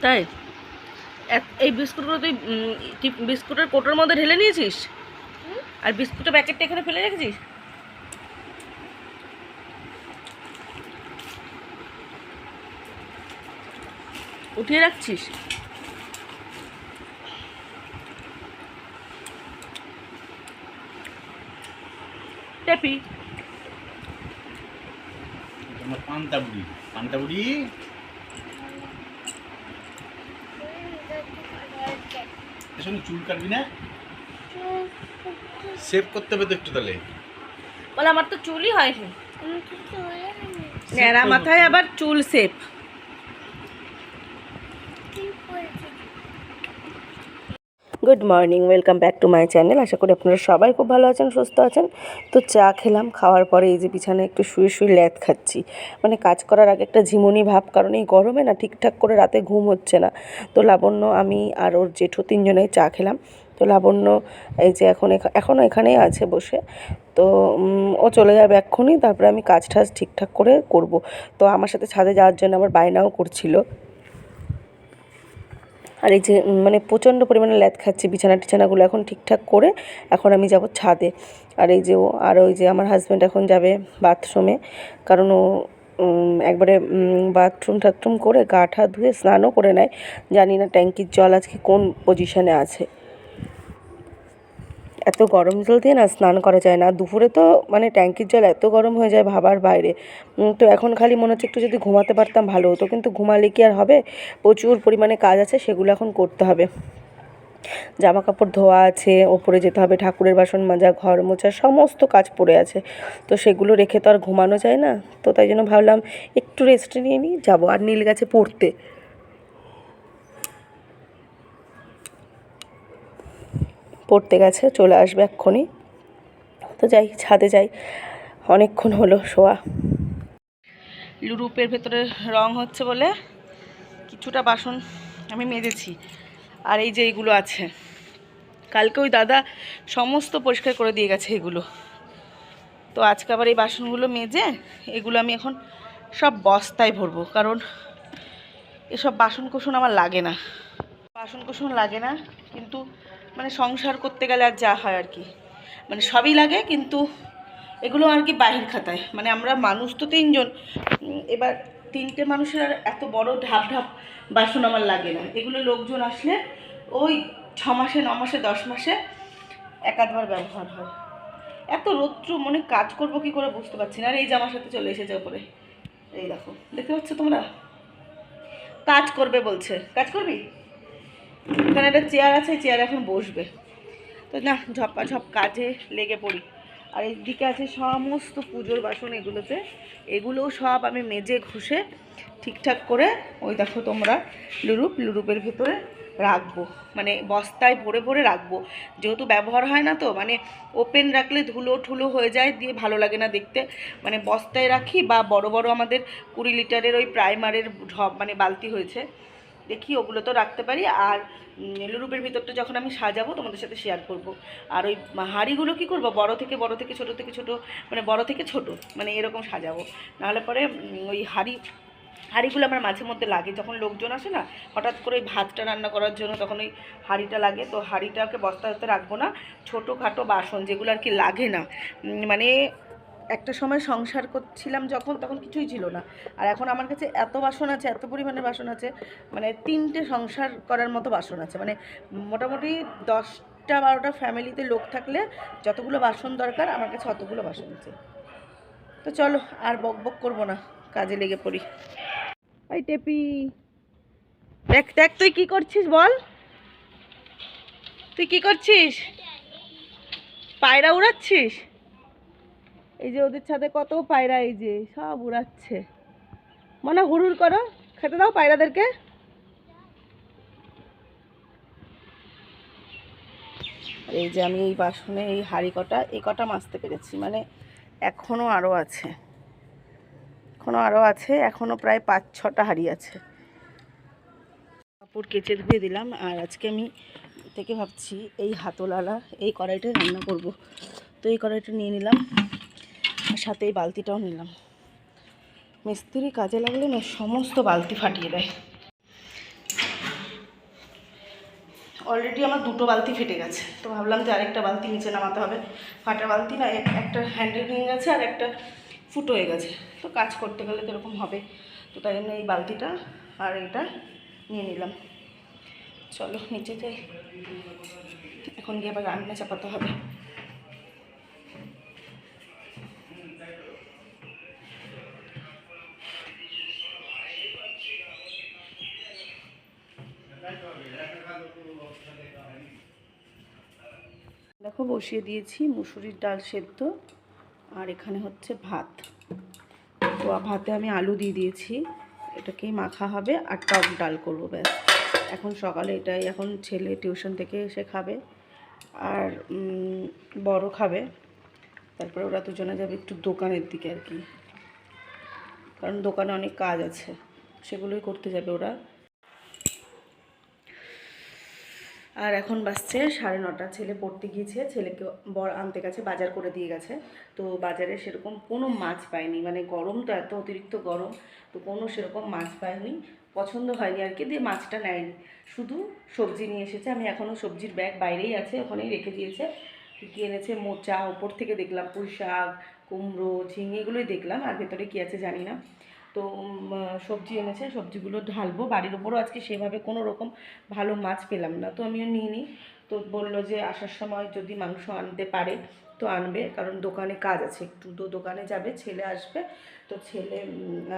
তাই এই বিস্কুটগুলো তুই বিস্কুটের কোটোর মধ্যে ঢেলে নিয়েছিস আর বিস্কুটের প্যাকেটটা এখানে ফেলে রেখেছিস? উঠিয়ে রাখছিস? টেপি পান্তা বুড়ি চুল কাটবি না? সেভ করতে হবে তো একটু। তাহলে বলে আমার তো চুলই হয়নি, ন্যাড়া মাথায় আবার চুল shave. Good morning, welcome back to my channel. আশা করি আপনারা সবাই খুব ভালো আছেন, সুস্থ আছেন। তো চা খেলাম, খাওয়ার পরে এই যে বিছানায় একটু শুয়ে শুয়ে ল্যাদ খাচ্ছি, মানে কাজ করার আগে একটা ঝিমুনি ভাব, কারণ এই গরমে না ঠিকঠাক করে রাতে ঘুম হচ্ছে না। তো লাবণ্য, আমি আর ওর জেঠু তিনজনেই চা খেলাম। তো লাবণ্য এই যে এখনও এখানেই আছে বসে। তো ও চলে যাবে এক্ষুনি, তারপরে আমি কাজ টাজ ঠিকঠাক করে করব। তো আমার সাথে ছাদে যাওয়ার জন্য আবার বায়নাও করছিল। আর এই যে মানে প্রচণ্ড পরিমাণে ল্যাদ খাচ্ছি, টিছানাগুলো এখন ঠিকঠাক করে এখন আমি যাব ছাদে। আর এই যে ওই যে আমার হাজব্যান্ড এখন যাবে বাথরুমে, কারণ ও একবারে বাথরুম করে গা ঠা ধুয়ে স্নানও করে নেয়। জানি না ট্যাঙ্কির জল আজকে কোন পজিশনে আছে। এত গরম জল দিয়ে না স্নান করা যায় না দুপুরে, তো মানে ট্যাঙ্কির জল এত গরম হয়ে যায় ভাবার বাইরে। তো এখন খালি মনে হচ্ছে একটু যদি ঘুমাতে পারতাম ভালো হতো, কিন্তু ঘুমালে কি আর হবে? প্রচুর পরিমাণে কাজ আছে, সেগুলো এখন করতে হবে। জামা কাপড় ধোয়া আছে, ওপরে যেতে হবে, ঠাকুরের বাসন মাজা, ঘর মোছা, সমস্ত কাজ পড়ে আছে। তো সেগুলো রেখে তো আর ঘুমানো যায় না। তো তাই জন্য ভাবলাম একটু রেস্ট নিয়ে নিই, যাবো। আর নীল গেছে পড়তে গেছে, চলে আসবে এক্ষুনি। তো যাই, ছাদে যাই, অনেকক্ষণ হলো শোয়া। লুরুপের ভেতরে রং হচ্ছে বলে কিছুটা বাসন আমি মেজেছি, আর এই যে এইগুলো আছে, কালকে ওই দাদা সমস্ত পরিষ্কার করে দিয়ে গেছে এগুলো। তো আজকে আবার এই বাসনগুলো মেজে এগুলো আমি এখন সব বস্তায় ভরবো, কারণ এসব বাসন আমার লাগে না, লাগে না। কিন্তু মানে সংসার করতে গেলে আর যা হয় আর কি, মানে সবই লাগে, কিন্তু এগুলো আর কি বাহির খাতায়। মানে আমরা মানুষ তো তিনজন, এবার তিনটে মানুষের আর এত বড় ঢাপ বাসন আমার লাগে না। এগুলো লোকজন আসলে ওই 6 মাসে 9 মাসে 10 মাসে এক আধবার ব্যবহার হয়। এত রৌদ্র, মনে কাজ করব কি করে বুঝতে পারছি না। আর এই যে আমার সাথে চলে এসেছে ওপরে, এই দেখো, দেখতে পাচ্ছ তোমরা? কাজ করবে বলছে। কাজ করবি? এখানে একটা চেয়ার আছে, চেয়ার এখন বসবে। তো না, ঝপ কাজে লেগে পড়ি। আর এইদিকে আছে সমস্ত পুজোর বাসন, এগুলোও সব আমি মেজে ঘষে ঠিকঠাক করে ওই দেখো তোমরা লুরুপের ভেতরে রাখবো, মানে বস্তায় ভরে ভরে রাখবো। যেহেতু ব্যবহার হয় না, তো মানে ওপেন রাখলে ধুলো ঠুলো হয়ে যায়, দিয়ে ভালো লাগে না দেখতে। মানে বস্তায় রাখি, বা বড় বড় আমাদের 20 লিটারের ওই প্রাইমারের মানে বালতি হয়েছে, দেখি ওগুলো তো রাখতে পারি। আর লুরুপের ভিতরটা যখন আমি সাজাবো তোমাদের সাথে শেয়ার করব। আর ওই হাঁড়িগুলো কি করব, বড় থেকে ছোট থেকে ছোট, মানে বড় থেকে ছোট, মানে এরকম সাজাবো। নাহলে পরে ওই হাঁড়িগুলো আমার মাঝে মধ্যে লাগে, যখন লোকজন আসে না হঠাৎ করে ওই ভাতটা রান্না করার জন্য, তখন ওই হাঁড়িটা লাগে। তো হাঁড়িটাকে বস্তাতে রাখবো না, ছোটোখাটো বাসন যেগুলো আর কি লাগে না। মানে একটা সময় সংসার করছিলাম যখন, তখন কিছুই ছিল না। আর এখন আমার কাছে এত বাসন আছে, এত পরিমাণে বাসন আছে, মানে 3টে সংসার করার মতো বাসন আছে। মানে মোটামুটি 10টা 12টা ফ্যামিলিতে লোক থাকলে যতগুলো বাসন দরকার, আমার কাছে অতগুলো বাসন আছে। তো চলো আর বক করবো না, কাজে লেগে পড়ি। এই টেপি, দেখ তুই কি করছিস বল? তুই কি করছিস? পায়রা উড়াচ্ছিস? এই যে ওদের ছাদে কত পায়রা, এই যে সব উড়াচ্ছে। মনে হুড় করো, খেতে দাও পায়রাদেরকে। এই যে আমি এই বাসনে এই হাঁড়ি কটা মাজতে পেরেছি, মানে এখনও আরও আছে, এখনও প্রায় 5-6টা হাঁড়ি আছে। কাপড় কেচে ধুয়ে দিলাম। আর আজকে আমি ভাবছি এই হাতলালা এই কড়াইটা রান্না করব। তো এই কড়াইটা নিয়ে নিলাম, আর সাথে এই বালতিটাও নিলাম। মিস্ত্রি কাজে লাগলে না সমস্ত বালতি ফাটিয়ে দেয়। অলরেডি আমার দুটো বালতি ফেটে গেছে, তো ভাবলাম যে আরেকটা বালতি নিচে নামাতে হবে। ফাটা বালতি না, একটা হ্যান্ডেল ভেঙে গেছে আর একটা ফুটো হয়ে গেছে, তো কাজ করতে গেলে তো এরকম হবে। তো তাই জন্য এই বালতিটা আর এটা নিয়ে নিলাম। চলো নিচে যাই, এখন গিয়ে আবার রান্না চাপাতে হবে। দেখো বসিয়ে দিয়েছি মুসুরির ডাল সেদ্ধ, আর এখানে হচ্ছে ভাত। তো ভাতে আমি আলু দিয়ে দিয়েছি, এটাকেই মাখা হবে আর টক ডাল করবো, ব্যাস। এখন সকালে এটাই, এখন ছেলে টিউশন থেকে এসে খাবে আর বড় খাবে। তারপরে ওরা দুজনে যাবে একটু দোকানের দিকে আর কি, কারণ দোকানে অনেক কাজ আছে, সেগুলোই করতে যাবে ওরা। আর এখন বাজছে 9:30, ছেলে পড়তে গিয়েছে, ছেলেকে বর আনতে গেছে, বাজার করে দিয়ে গেছে। তো বাজারে সেরকম কোনো মাছ পায়নি, মানে গরম তো, এত অতিরিক্ত গরম, তো কোনো সেরকম মাছ পায়নি, পছন্দ হয়নি আর কি, দিয়ে মাছটা নেয়নি, শুধু সবজি নিয়ে এসেছে। আমি এখনও সবজির ব্যাগ বাইরেই আছে, ওখানেই রেখে দিয়েছে। কী এনেছে, মোচা, ওপর থেকে দেখলাম পুঁই শাক, কুমড়ো, ঝিঙে, এগুলোই দেখলাম, আর ভেতরে কী আছে জানি না। তো সবজি এনেছে, সবজিগুলো ঢালবো। বাড়ির ওপরও আজকে সেভাবে কোনো রকম ভালো মাছ পেলাম না, তো আমিও নিইনি। তো বললো যে আসার সময় যদি মাংস আনতে পারে তো আনবে, কারণ দোকানে কাজ আছে একটু, তো দোকানে যাবে, ছেলে আসবে। তো ছেলে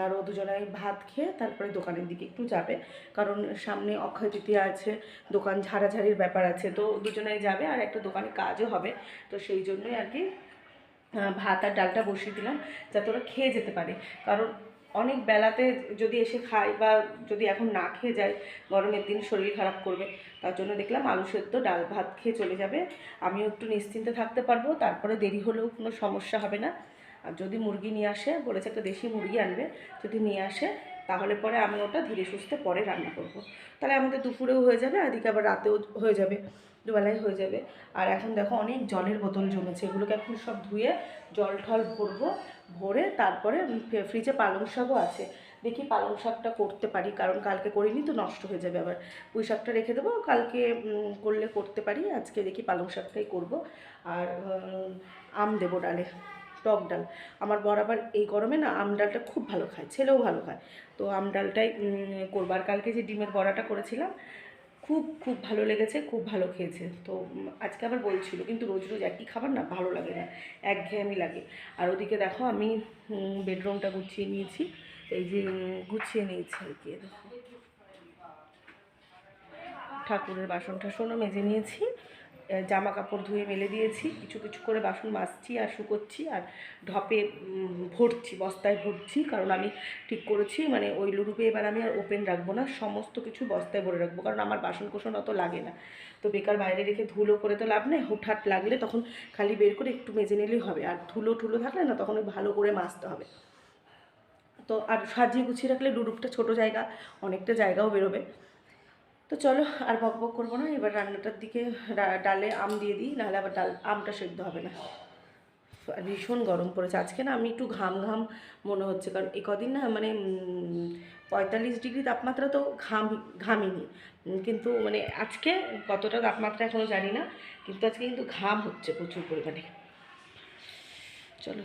আর ও দুজনাই ভাত খেয়ে তারপরে দোকানের দিকে একটু যাবে, কারণ সামনে অক্ষয় তৃতীয়া আছে, দোকান ঝাড়াঝাড়ির ব্যাপার আছে, তো দুজনাই যাবে আর একটা দোকানে কাজও হবে। তো সেই জন্যই আর কি ভাত আর ডালটা বসিয়ে দিলাম, যাতে ওরা খেয়ে যেতে পারে। কারণ অনেক বেলাতে যদি এসে খায় বা যদি এখন না খেয়ে যায়, গরমের দিন শরীর খারাপ করবে, তার জন্য দেখলাম আলু সেদ্ধ ডাল ভাত খেয়ে চলে যাবে, আমিও একটু নিশ্চিন্তে থাকতে পারবো, তারপরে দেরি হলেও কোনো সমস্যা হবে না। আর যদি মুরগি নিয়ে আসে, বলেছে একটা দেশি মুরগি আনবে, যদি নিয়ে আসে তাহলে পরে আমি ওটা ধীরে সুস্থে পরে রান্না করব। তাহলে আমাদের দুপুরেও হয়ে যাবে, আর এদিকে আবার রাতেও হয়ে যাবে, দুবেলায় হয়ে যাবে। আর এখন দেখো অনেক জলের বোতল জমেছে, এগুলোকে এখন সব ধুয়ে জল ঠল ভরবো, ভরে তারপরে ফ্রিজে পালং শাকও আছে, দেখি পালং শাকটা করতে পারি, কারণ কালকে করিনি তো নষ্ট হয়ে যাবে আবার। পুঁই শাকটা রেখে দেবো, কালকে করলে করতে পারি, আজকে দেখি পালং শাকটাই করব। আর আম দেবো ডালে, টক ডাল। আমার বর আবার এই গরমে না আম ডালটা খুব ভালো খায়, ছেলেও ভালো খায়, তো আম ডালটাই করবো। আর কালকে যে ডিমের বড়াটা করেছিলাম, খুব খুব ভালো লেগেছে, খুব ভালো খেয়েছে। তো আজকে আবার বলছিল, কিন্তু রোজ রোজ একই খাবার না ভালো লাগে না, একঘেয়েমি লাগে। আর ওদিকে দেখো আমি বেডরুমটা গুছিয়ে নিয়েছি, এই যে গুছিয়ে নিয়েছি আর কি, দেখো ঠাকুরের বাসন টাসনও মেজে নিয়েছি, জামা কাপড় ধুয়ে মেলে দিয়েছি, কিছু কিছু করে বাসন মাজছি আর শুকোচ্ছি, আর ঢপে ভরছি, বস্তায় ভরছি, কারণ আমি ঠিক করেছি মানে ওই লুরুপে এবার আমি আর ওপেন রাখবো না, সমস্ত কিছু বস্তায় ভরে রাখবো, কারণ আমার বাসন কোসন অত লাগে না, তো বেকার বাইরে রেখে ধুলো করে তো লাভ নেই, হুটহাট লাগলে তখন খালি বের করে একটু মেজে নিলেই হবে, আর ধুলো ঠুলো থাকলে না তখন ওই ভালো করে মাজতে হবে। তো আর সাজিয়ে গুছিয়ে রাখলে লুরুপটা ছোটো জায়গা, অনেকটা জায়গাও বেরোবে। তো চলো আর বক বক করবো না, এবার রান্নাটার দিকে, ডালে আম দিয়ে দিই, নাহলে আবার আমটা সেদ্ধ হবে না। ভীষণ গরম পড়েছে আজকে, না আমি একটু ঘাম ঘাম মনে হচ্ছে, কারণ এই কদিন না মানে 45 ডিগ্রি তাপমাত্রা, তো ঘামিনি, কিন্তু মানে আজকে কতটা তাপমাত্রা এখনও জানি না, কিন্তু আজকে কিন্তু ঘাম হচ্ছে প্রচুর পরিমাণে। চলো,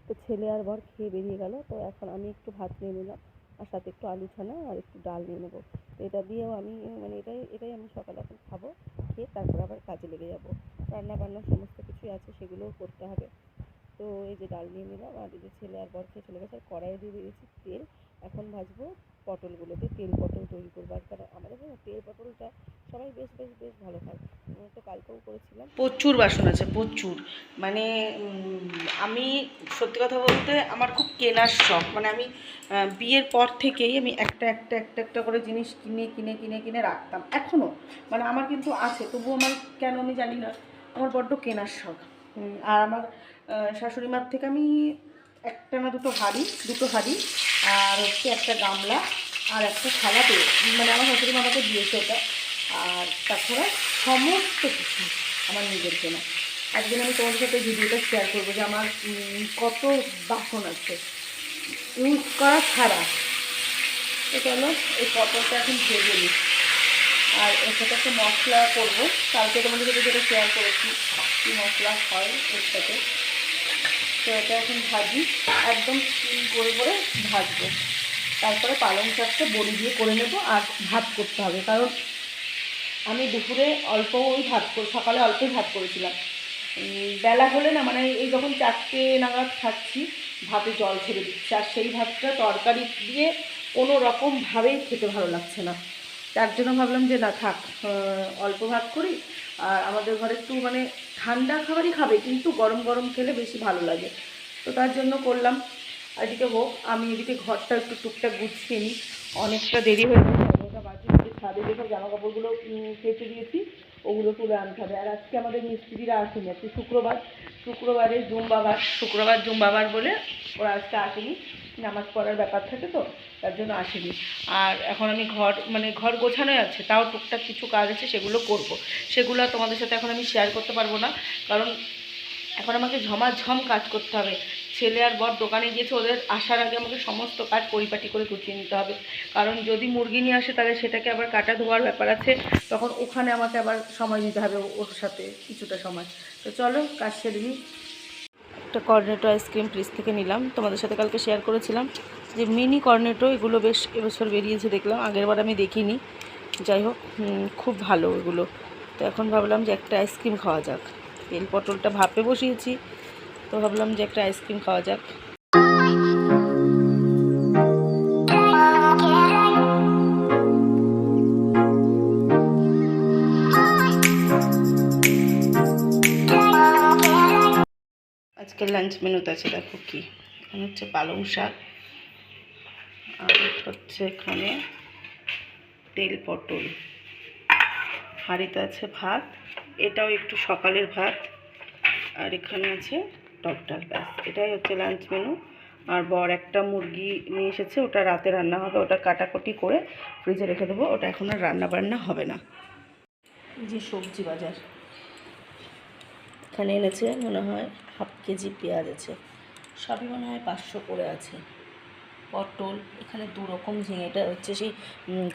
তো ছেলে আর বর খেয়ে বেরিয়ে গেল, তো এখন আমি একটু ভাত নিয়ে নিলাম, আর সাথে একটু আলু ছানা আর একটু ডাল নিয়ে নেবো। তো এটা দিয়েও আমি মানে এটাই আমি সকালে এখন খাবো, খেয়ে তারপর আবার কাজে লেগে যাবো, রান্না বান্না সমস্ত কিছুই আছে, সেগুলোও করতে হবে। তো এই যে ডাল নিয়ে নিলাম, আর এই যে ছেলে আর বর খেয়ে চলে গেছে, আর কড়াইয়ে দিয়ে দিয়েছি তেল, এখন ভাজবো পটলগুলোকে, তেল পটল তৈরি করবো। আর কারণ আমাদের না তেল পটলটা সবাই বেশ বেশ বেশ ভালো খায়, তো কালকেও করেছিলাম। প্রচুর বাসন আছে, প্রচুর, মানে আমি সত্যি কথা বলতে আমার খুব কেনার শখ, মানে আমি বিয়ের পর থেকেই আমি একটা একটা একটা একটা করে জিনিস কিনে কিনে কিনে কিনে রাখতাম, এখনও মানে আমার কিন্তু আছে, তবুও আমার কেন আমি জানি না, আমার বড্ড কেনার শখ। আর আমার শাশুড়ি মার থেকে আমি একটা না দুটো হাঁড়ি আর হচ্ছে একটা গামলা আর একটা থালা পেয়ে, মানে আমার শাশুড়ি মা আমাকে দিয়েছে ওটা, আর তাছাড়া সমস্ত কিছু আমার নিজের কেনা। একদিন আমি তোমাদের সাথে ভিডিওটা শেয়ার করবো যে আমার কত বাসন আছে ইউজ করা ছাড়া। তো চলো এই পটলটা এখন ভেজে নিই। আর এর সাথে একটা মশলা করবো, কালকে তোমাদের সাথে যেটা শেয়ার করেছি কী মশলা হয় এর সাথে। তো এটা এখন ভাজি, একদম করে করে ভাজবো। তারপরে পালং শাকটা বড়ি দিয়ে করে নেব। আর ভাত করতে হবে, কারণ আমি দুপুরে অল্প সকালে অল্পই ভাত করেছিলাম। বেলা হলে না, মানে এই যখন 4টে নাগাদ খাচ্ছি ভাতে জল ছেড়ে দিচ্ছে, আর সেই ভাতটা তরকারি দিয়ে কোনো রকমভাবেই খেতে ভালো লাগছে না। তার জন্য ভাবলাম যে না থাক, অল্প ভাত করি। আর আমাদের ঘরে একটু মানে ঠান্ডা খাবারই খাবে, কিন্তু গরম গরম খেলে বেশি ভালো লাগে। তো তার জন্য করলাম। এদিকে হোক, আমি এদিকে ঘরটা একটু টুকটাক গুছিয়ে নিই। অনেকটা দেরি হয়ে গেছে, 11টা বাজে। ছাদে দেখো জামা কাপড়গুলো কেচে দিয়েছি, ওগুলো তুলে আনতে হবে। আর আজকে আমাদের মিস্ত্রিরা আসেনি, আজকে শুক্রবারে জুম্বাবার বলে ওরা আজকে আসেনি, নামাজ পড়ার ব্যাপার থাকে তো, তার জন্য আসেনি। আর এখন আমি ঘর গোছানোই আছে, তাও টুকটাক কিছু কাজ আছে, সেগুলো করব। সেগুলো তোমাদের সাথে এখন আমি শেয়ার করতে পারবো না, কারণ এখন আমাকে ঝমাঝম কাজ করতে হবে। ছেলে আর বর দোকানে গিয়েছে, ওদের আসার আগে আমাকে সমস্ত কাজ পরিপাটি করে গুছিয়ে নিতে হবে। কারণ যদি মুরগি নিয়ে আসে তাহলে সেটাকে আবার কাটা ধোয়ার ব্যাপার আছে, তখন ওখানে আমাকে আবার সময় দিতে হবে ওর সাথে কিছুটা সময়। তো চলো কাজ সেরে নিই। একটা কর্নেটো আইসক্রিম ফ্রিজ থেকে নিলাম, তোমাদের সাথে কালকে শেয়ার করেছিলাম যে মিনি কর্নেটো, এগুলো বেশ এবছর বেরিয়েছে দেখলাম, আগেরবার আমি দেখিনি। যাই হোক, খুব ভালো এগুলো। তো এখন ভাবলাম যে একটা আইসক্রিম খাওয়া যাক। তেল পটলটা ভাপে বসিয়েছি, তো ভাবলাম যে একটা আইসক্রিম খাওয়া যাক। আজকের লাঞ্চ মেনুতে আছে দেখো কি, এখানে হচ্ছে পালং শাক, আর হচ্ছে এখানে তেল পটল, হাঁড়িতে আছে ভাত, এটাও একটু সকালের ভাত, আর এখানে আছে টক ডাল। ব্যাস, এটাই হচ্ছে লাঞ্চ মেনু। আর বর একটা মুরগি নিয়ে এসেছে, ওটা রাতে রান্না হবে, ওটা কাটাকুটি করে ফ্রিজে রেখে দেবো, ওটা এখন আর রান্না বান্না হবে না। এই যে সবজি বাজার, এখানে এনেছে মনে হয় 1/2 কেজি পেঁয়াজ আছে, সবই মনে হয় 500 করে আছে। পটল, এখানে 2 রকম ঝিঙে, এটা হচ্ছে সেই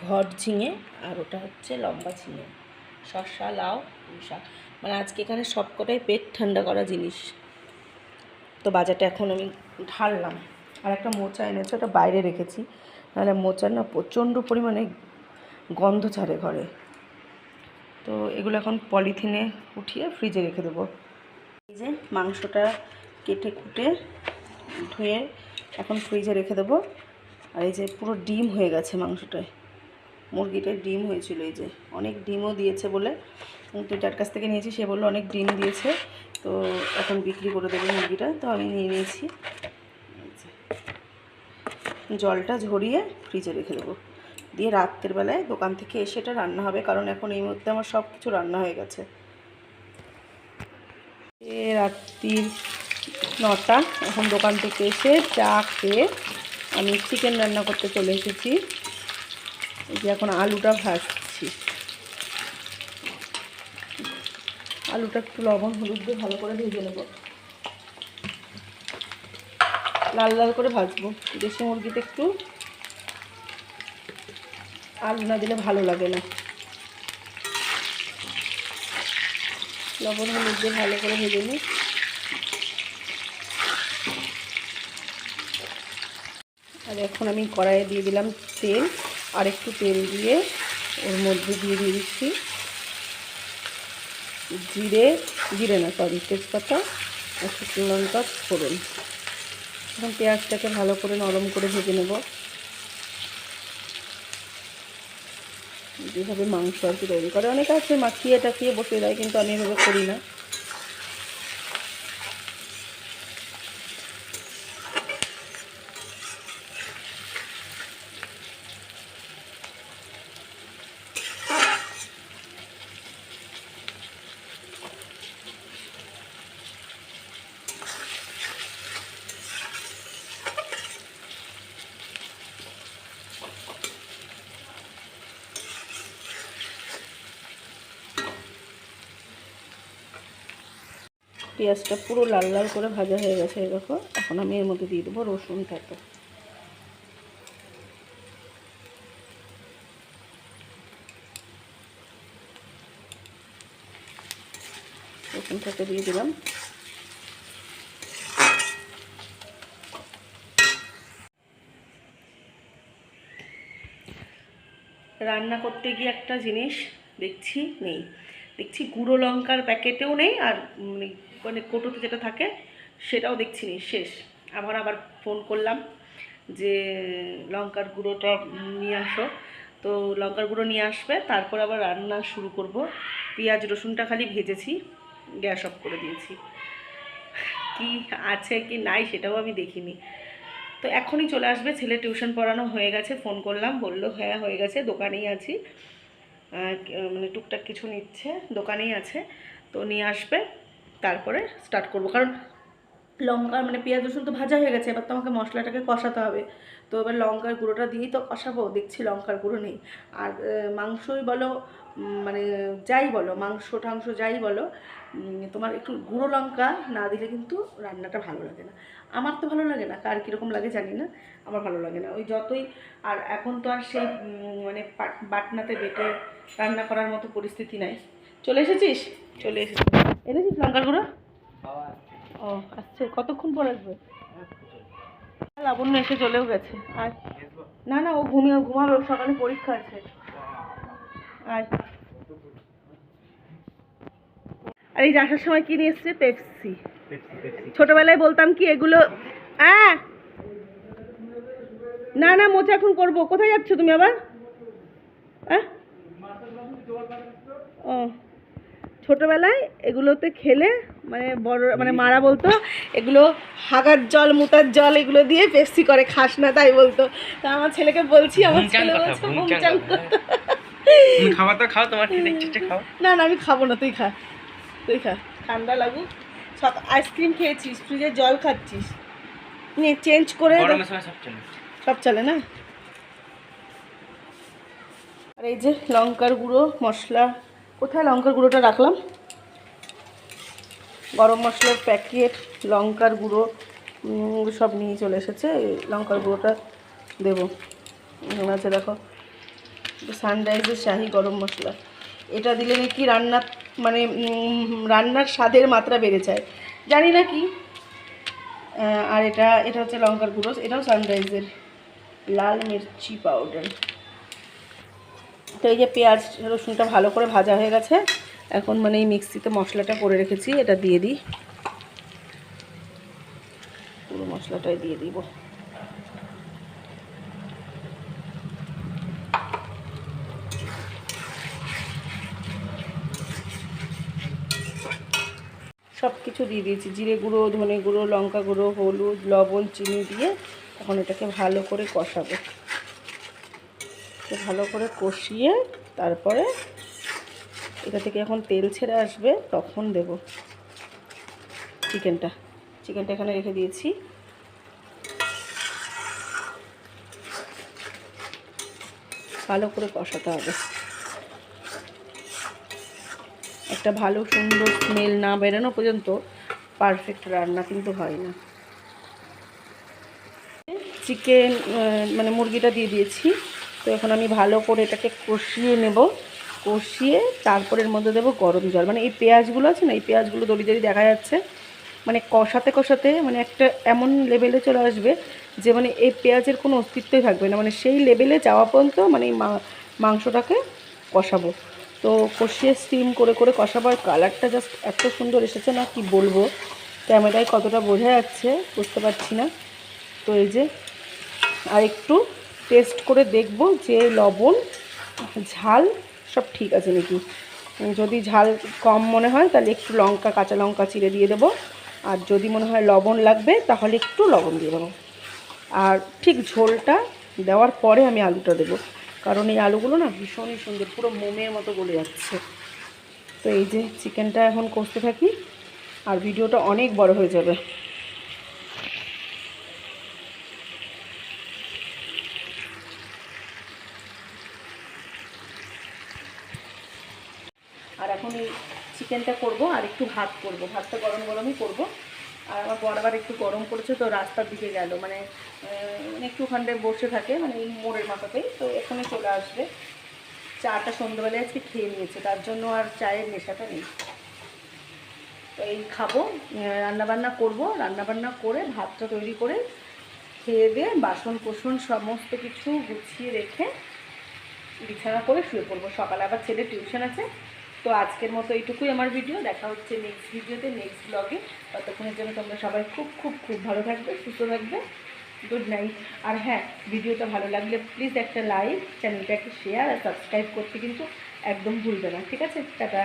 ঘট ঝিঙে, আর ওটা হচ্ছে লম্বা ঝিঙে। শসা, লাউ, শাক, মানে আজকে এখানে সবকটাই পেট ঠান্ডা করা জিনিস। তো বাজারটা এখন আমি ঢাললাম। আর একটা মোচা এনেছে, ওটা বাইরে রেখেছি, নাহলে মোচার না প্রচণ্ড পরিমাণে গন্ধ ছাড়ে ঘরে। তো এগুলো এখন পলিথিনে উঠিয়ে ফ্রিজে রেখে দেবো। এই যে মাংসটা কেটে কুটে ধুয়ে এখন ফ্রিজে রেখে দেবো। আর এই যে পুরো ডিম হয়ে গেছে মাংসটায়, মুরগিটায় ডিম হয়েছিল, এই যে অনেক ডিমও দিয়েছে বলে, তো যার কাছ থেকে নিয়েছি সে বললো অনেক ডিম দিয়েছে, তো এখন বিক্রি করে দেবো মুরগিটা। তো আমি নিয়ে নিয়েছি, জলটা ঝরিয়ে ফ্রিজে রেখে দেবো, দিয়ে রাত্রের বেলায় দোকান থেকে এসে এটা রান্না হবে, কারণ এখন এই মুহূর্তে আমার সব কিছু রান্না হয়ে গেছে। রাত্রির 9টা, এখন দোকান থেকে এসে চা খেয়ে আমি চিকেন রান্না করতে চলে এসেছি। এই যে এখন আলুটা ভাজছি, আলুটা একটু লবণ হলুদ দিয়ে ভালো করে ভেজে নেব, লাল লাল করে ভাজবো। দেশি মুরগিতে একটু আলু না দিলে ভালো লাগে না, লবণ হলুদ দিয়ে ভালো করে ভেজে নিই। আর এখন আমি কড়াইয়ে দিয়ে দিলাম তেল, আর একটু তেল দিয়ে ওর মধ্যে দিয়ে দিচ্ছি তেজপাতা আর শুকনো লঙ্কা ফোড়ন। এখন পেঁয়াজটাকে ভালো করে নরম করে ভেজে নেব। যেভাবে মাংস আর কি তৈরি করে, অনেকে আছে মাখিয়ে টাকিয়ে বসিয়ে দেয়, কিন্তু আমি এভাবে করি না। পেঁয়াজটা পুরো লাল লাল করে ভাজা হয়ে গেছে, দেখো। এখন আমি এর মধ্যে দিয়ে দেবো রসুনটাকে। রসুনটাকে দিয়ে দিলাম। রান্না করতে গিয়ে একটা জিনিস দেখছি নেই, দেখছি গুঁড়ো লঙ্কার প্যাকেটেও নেই, আর মানে কৌটোতে যেটা থাকে সেটাও দেখছি নেই, শেষ। আবার ফোন করলাম যে লঙ্কার গুঁড়োটা নিয়ে আসো, তো লঙ্কার গুঁড়ো নিয়ে আসবে, তারপর আবার রান্না শুরু করব। পেঁয়াজ রসুনটা খালি ভেজেছি, গ্যাস অফ করে দিয়েছি, কি আছে কি নাই সেটাও আমি দেখিনি। তো এখনই চলে আসবে, ছেলে টিউশন পড়ানো হয়ে গেছে, ফোন করলাম, বললো হ্যাঁ হয়ে গেছে, দোকানেই আছি, মানে টুকটাক কিছু নিচ্ছে, দোকানেই আছে, তো নিয়ে আসবে, তারপরে স্টার্ট করব। কারণ লঙ্কা মানে পেঁয়াজ রসুন তো ভাজা হয়ে গেছে, এবার তো আমাকে মশলাটাকে কষাতে হবে, তো এবার লঙ্কার গুঁড়োটা দিয়েই তো কষাবো। দেখছি লঙ্কার গুঁড়ো নেই। আর মাংসই বলো মানে যাই বলো, মাংস টাংস যাই বলো, তোমার একটু গুঁড়ো লঙ্কা না দিলে কিন্তু রান্নাটা ভালো লাগে না। আমার তো ভালো লাগে না, কার কীরকম লাগে জানি না, আমার ভালো লাগে না। ওই যতই, আর এখন তো আর সেই মানে বাটনাতে বেটে রান্না করার মতো পরিস্থিতি নাই। চলে এসেছিস? চলে এসেছিস, এনেছিস লঙ্কার গুঁড়ো? ও আচ্ছা, কতক্ষণ পর আসবে? লাবণ্য এসে চলেও গেছে। আর না না, ও ঘুমাবে, ওর সকালে পরীক্ষা আছে। আর আর এই আসার সময় কি নিয়ে এসছে? পেপসি। ছোটবেলায় বলতাম কি এগুলো, না না মোচা এখন করবো। কোথায় যাচ্ছ তুমি আবার? ও, ছোটবেলায় এগুলোতে খেলে মানে বড় মানে মারা বলতো এগুলো হাগার জল মুতার জল এগুলো দিয়ে পেপসি করে, খাস না তাই বলতো। তা আমার ছেলেকে বলছি, আমার ছেলে বলছে মুমচাং করতে। খাওয়া তো খাও, তোমার কি দেখছিস খাও। না না আমি খাবো না, তুই খা, তুই খা, ঠান্ডা লাগুক। সব আইসক্রিম খেয়েছিস, ফ্রিজে জল খাচ্ছিস, নিয়ে চেঞ্জ করে সব চলে না। আর এই যে লঙ্কার গুঁড়ো মশলা, কোথায় লঙ্কার গুঁড়োটা রাখলাম? গরম মশলার প্যাকেট, লঙ্কার গুঁড়ো সব নিয়ে চলে এসেছে। লঙ্কার গুঁড়োটা দেবো। আছে দেখো, সানরাইজের শাহি গরম মশলা, এটা দিলে নাকি রান্নার মানে রান্নার স্বাদের মাত্রা বেড়ে যায়, জানি না কি। আর এটা হচ্ছে লঙ্কার গুঁড়ো, এটাও সানরাইজের। লাল মির্চি পাউডার। তো এই যে পেঁয়াজ রসুনটা ভালো করে ভাজা হয়ে গেছে, এখন মানে এই মিক্সিতে মশলাটা করে রেখেছি, এটা দিয়ে দিই, পুরো মশলাটাই দিয়ে দিব। সব কিছু দিয়ে দিয়েছি, জিরে গুঁড়ো, ধনে গুঁড়ো, লঙ্কা গুঁড়ো, হলুদ, লবণ, চিনি দিয়ে এখন এটাকে ভালো করে কষাবো। ভালো করে কষিয়ে তারপরে এটা থেকে এখন তেল ছেড়ে আসবে, তখন দেব চিকেনটা এখানে রেখে দিয়েছি। ভালো করে কষাতে হবে, একটা ভালো সুন্দর স্মেল না বেরোনো পর্যন্ত পারফেক্ট রান্না কিন্তু হয় না। চিকেন মানে মুরগিটা দিয়ে দিয়েছি, তো এখন আমি ভালো করে এটাকে কষিয়ে নেব, কষিয়ে তারপরের মধ্যে দেবো গরম জল। মানে এই পেঁয়াজগুলো আছে না, এই পেঁয়াজগুলো দড়ি দড়ি দেখা যাচ্ছে, মানে কষাতে কষাতে মানে একটা এমন লেভেলে চলে আসবে যে মানে এই পেঁয়াজের কোনো অস্তিত্বই থাকবে না, মানে সেই লেভেলে যাওয়া পর্যন্ত মানে এই মাংসটাকে কষাবো। তো কষিয়ে স্টিম করে করে কষাবার কালারটা জাস্ট এত সুন্দর এসেছে না কি বলবো, ক্যামেরায় কতটা বোঝা যাচ্ছে বুঝতে পারছি না। তো এই যে আর একটু টেস্ট করে দেখব যে লবণ ঝাল সব ঠিক আছে নাকি। যদি ঝাল কম মনে হয় তাহলে একটু কাঁচা লঙ্কা চিড়ে দিয়ে দেবো, আর যদি মনে হয় লবণ লাগবে তাহলে একটু লবণ দিয়ে দেবো। আর ঠিক ঝোলটা দেওয়ার পরে আমি আলুটা দেবো, কারণ এই আলুগুলো না ভীষণই সুন্দর, পুরো মোমের মতো গলে যাচ্ছে। তো এই যে চিকেনটা এখন কষতে থাকি, আর ভিডিওটা অনেক বড় হয়ে যাবে। আর এখন এই চিকেনটা করবো, আর একটু ভাত করবো, ভাতটা গরম গরমই করবো। আর আমার বরাবর একটু গরম করেছে, তো রাস্তার দিকে গেল, মানে একটুখানে বসে থাকে মানে এই মোড়ের মাথাতেই, তো এখানে চলে আসবে। চাটা সন্ধ্যাবেলায় আজকে খেয়ে নিয়েছে, তার জন্য আর চায়ের নেশাটা নেই। তো এই খাবো, রান্নাবান্না করবো, রান্নাবান্না করে ভাতটা তৈরি করে খেয়ে দিয়ে বাসন কোসন সমস্ত কিছু গুছিয়ে রেখে বিছানা করে শুয়ে পড়বো। সকালে আবার ছেলে টিউশন আছে। তো আজকের মতো এইটুকুই আমার ভিডিও। দেখা হচ্ছে নেক্সট ভিডিওতে, নেক্সট ব্লগে। ততক্ষণের জন্য তোমরা সবাই খুব খুব খুব ভালো থাকবে, সুস্থ থাকবে। Good night. আর হ্যাঁ, ভিডিওটা ভালো লাগলে প্লিজ একটা লাইক, চ্যানেলটা একটা শেয়ার আর সাবস্ক্রাইব করতে কিন্তু একদম ভুলবে না। ঠিক আছে, টাটা।